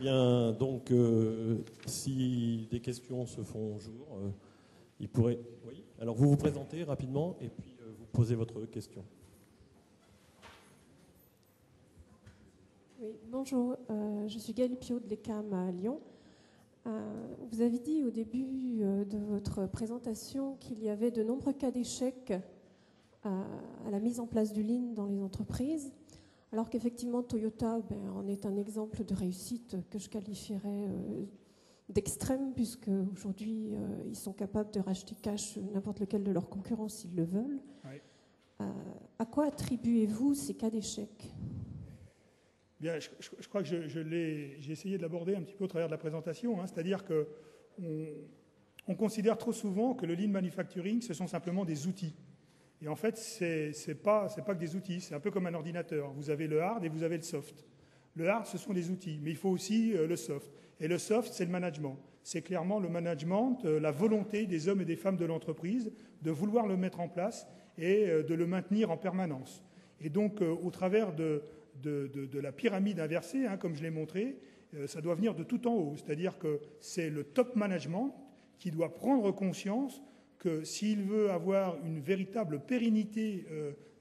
bien, donc, si des questions se font jour, il pourrait... Oui. Alors, vous vous présentez rapidement et puis vous posez votre question. Oui, bonjour. Je suis Gaëlle Piot de l'ECAM à Lyon. Vous avez dit au début de votre présentation qu'il y avait de nombreux cas d'échec à la mise en place du Lean dans les entreprises, alors qu'effectivement Toyota en est un exemple de réussite que je qualifierais d'extrême, puisque aujourd'hui ils sont capables de racheter cash n'importe lequel de leurs concurrents s'ils le veulent. Oui. À quoi attribuez-vous ces cas d'échec ? Bien, je crois que j'ai essayé de l'aborder un petit peu au travers de la présentation, hein, c'est-à-dire qu'on considère trop souvent que le Lean Manufacturing, ce sont simplement des outils. Et en fait, c'est pas que des outils, c'est un peu comme un ordinateur. Vous avez le hard et vous avez le soft. Le hard, ce sont des outils, mais il faut aussi le soft. Et le soft, c'est le management. C'est clairement le management, la volonté des hommes et des femmes de l'entreprise de vouloir le mettre en place et de le maintenir en permanence. Et donc, au travers de la pyramide inversée, hein, comme je l'ai montré, ça doit venir de tout en haut. C'est-à-dire que c'est le top management qui doit prendre conscience que s'il veut avoir une véritable pérennité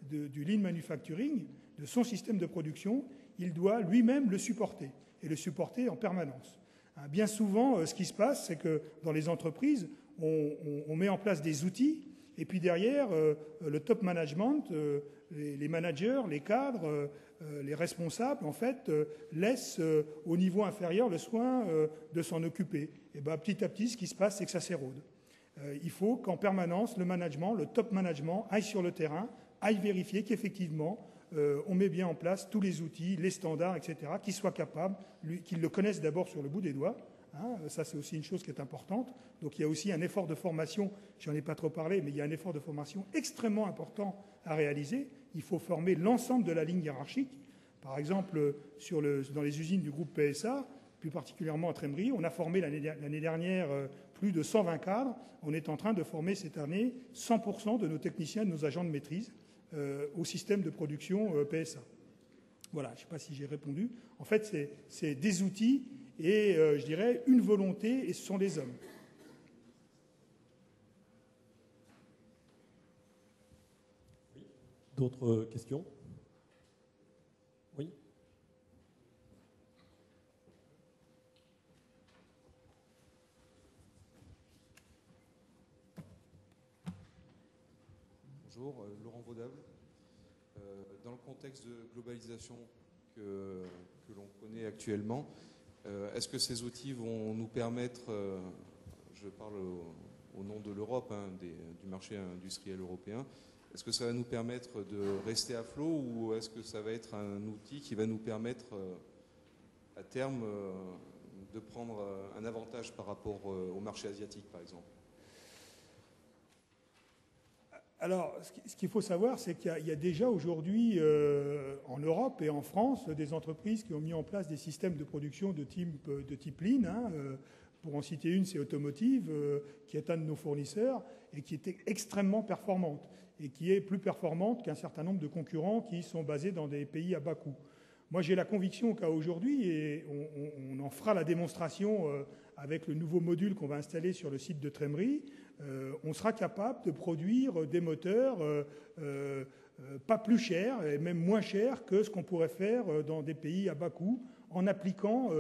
du lean manufacturing, de son système de production, il doit lui-même le supporter, et le supporter en permanence. Hein, bien souvent, ce qui se passe, c'est que dans les entreprises, on met en place des outils, et puis derrière, le top management, les managers, les cadres, les responsables, en fait, laissent au niveau inférieur le soin de s'en occuper. Et bien, petit à petit, ce qui se passe, c'est que ça s'érode. Il faut qu'en permanence, le management, le top management, aille sur le terrain, aille vérifier qu'effectivement, on met bien en place tous les outils, les standards, etc., qu'ils soient capables, qu'ils le connaissent d'abord sur le bout des doigts. Hein, ça, c'est aussi une chose qui est importante. Donc, il y a aussi un effort de formation, j'en ai pas trop parlé, mais il y a un effort de formation extrêmement important à réaliser. Il faut former l'ensemble de la ligne hiérarchique. Par exemple, dans les usines du groupe PSA, plus particulièrement à Trémery, on a formé l'année dernière plus de 120 cadres. On est en train de former cette année 100% de nos techniciens et de nos agents de maîtrise au système de production PSA. Voilà, je ne sais pas si j'ai répondu. En fait, c'est des outils et, je dirais, une volonté, et ce sont les hommes. Oui. D'autres questions ? Oui. Bonjour, Laurent Vaudable. Dans le contexte de globalisation que l'on connaît actuellement, est-ce que ces outils vont nous permettre, je parle au nom de l'Europe, hein, du marché industriel européen, est-ce que ça va nous permettre de rester à flot ou est-ce que ça va être un outil qui va nous permettre à terme de prendre un avantage par rapport au marché asiatique, par exemple ? Alors, ce qu'il faut savoir, c'est qu'il y a déjà aujourd'hui en Europe et en France des entreprises qui ont mis en place des systèmes de production de type Lean. Hein, pour en citer une, c'est Automotive, qui est un de nos fournisseurs et qui est extrêmement performante et qui est plus performante qu'un certain nombre de concurrents qui sont basés dans des pays à bas coût. Moi, j'ai la conviction qu'à aujourd'hui, et on en fera la démonstration avec le nouveau module qu'on va installer sur le site de Trémery, on sera capable de produire des moteurs pas plus chers et même moins chers que ce qu'on pourrait faire dans des pays à bas coût en appliquant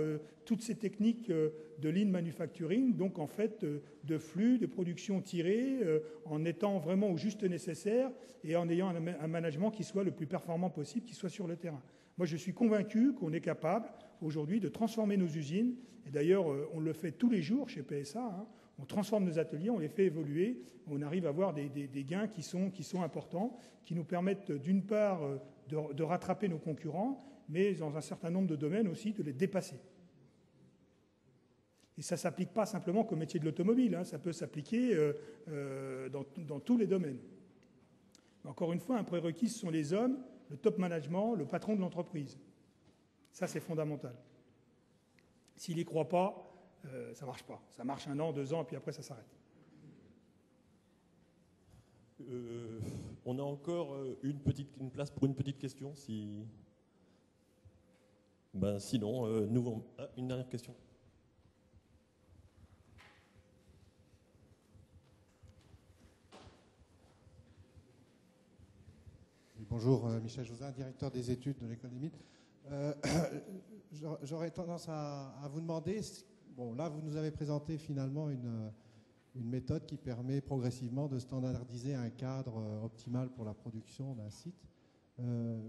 toutes ces techniques de lean manufacturing, donc en fait de flux, de production tirée, en étant vraiment au juste nécessaire et en ayant un management qui soit le plus performant possible, qui soit sur le terrain. Moi, je suis convaincu qu'on est capable aujourd'hui de transformer nos usines, et d'ailleurs on le fait tous les jours chez PSA, hein. On transforme nos ateliers, on les fait évoluer, on arrive à avoir des gains qui sont importants, qui nous permettent d'une part de rattraper nos concurrents, mais dans un certain nombre de domaines aussi de les dépasser. Et ça ne s'applique pas simplement qu'au métier de l'automobile, hein, ça peut s'appliquer dans tous les domaines. Encore une fois, un prérequis, ce sont les hommes, le top management, le patron de l'entreprise. Ça, c'est fondamental. S'il n'y croit pas, ça ne marche pas. Ça marche 1 an, 2 ans, et puis après, ça s'arrête. On a encore une place pour une petite question, si... Sinon, une dernière question. Bonjour, Michel Josin, directeur des études de l'École des Mines. J'aurais tendance à vous demander, bon, là vous nous avez présenté finalement une méthode qui permet progressivement de standardiser un cadre optimal pour la production d'un site.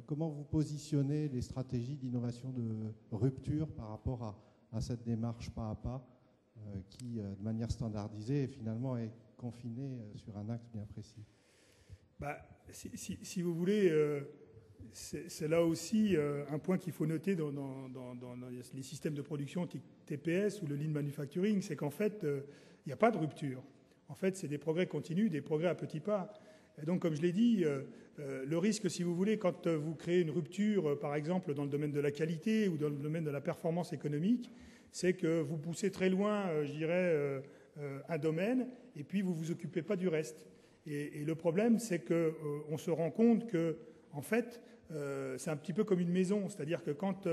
Comment vous positionnez les stratégies d'innovation de rupture par rapport à cette démarche pas à pas qui, de manière standardisée, finalement est confinée sur un axe bien précis? Si vous voulez, c'est là aussi un point qu'il faut noter dans les systèmes de production TPS ou le lean manufacturing, c'est qu'en fait, il n'y a pas de rupture. En fait, c'est des progrès continus, des progrès à petits pas. Et donc, comme je l'ai dit, le risque, si vous voulez, quand vous créez une rupture, par exemple, dans le domaine de la qualité ou dans le domaine de la performance économique, c'est que vous poussez très loin, je dirais, un domaine, et puis vous ne vous occupez pas du reste. Et le problème, c'est qu'on se rend compte que, en fait, c'est un petit peu comme une maison. C'est-à-dire que quand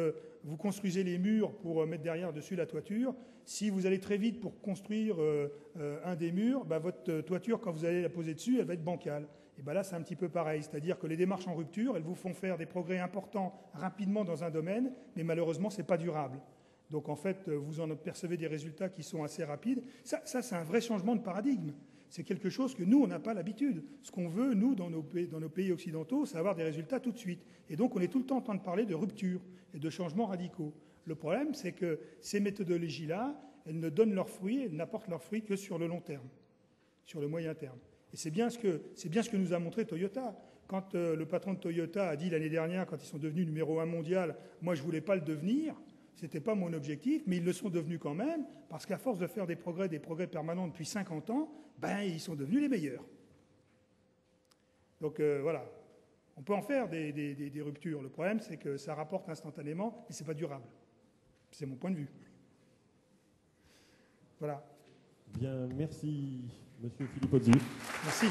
vous construisez les murs pour mettre derrière dessus la toiture, si vous allez très vite pour construire un des murs, votre toiture, quand vous allez la poser dessus, elle va être bancale. Et là, c'est un petit peu pareil. C'est-à-dire que les démarches en rupture, elles vous font faire des progrès importants rapidement dans un domaine, mais malheureusement, ce n'est pas durable. Donc, en fait, vous en percevez des résultats qui sont assez rapides. Ça c'est un vrai changement de paradigme. C'est quelque chose que nous, on n'a pas l'habitude. Ce qu'on veut, nous, dans nos pays occidentaux, c'est avoir des résultats tout de suite. Et donc, on est tout le temps en train de parler de rupture et de changements radicaux. Le problème, c'est que ces méthodologies-là, elles ne donnent leurs fruits, elles n'apportent leurs fruits que sur le long terme, sur le moyen terme. Et c'est bien ce que nous a montré Toyota. Quand le patron de Toyota a dit l'année dernière, quand ils sont devenus numéro 1 mondial, moi, je ne voulais pas le devenir, ce n'était pas mon objectif, mais ils le sont devenus quand même, parce qu'à force de faire des progrès permanents depuis 50 ans, ils sont devenus les meilleurs. Donc voilà, on peut en faire des ruptures. Le problème, c'est que ça rapporte instantanément, et ce n'est pas durable. C'est mon point de vue. Voilà. Bien, merci, Monsieur Filipozzi. Merci.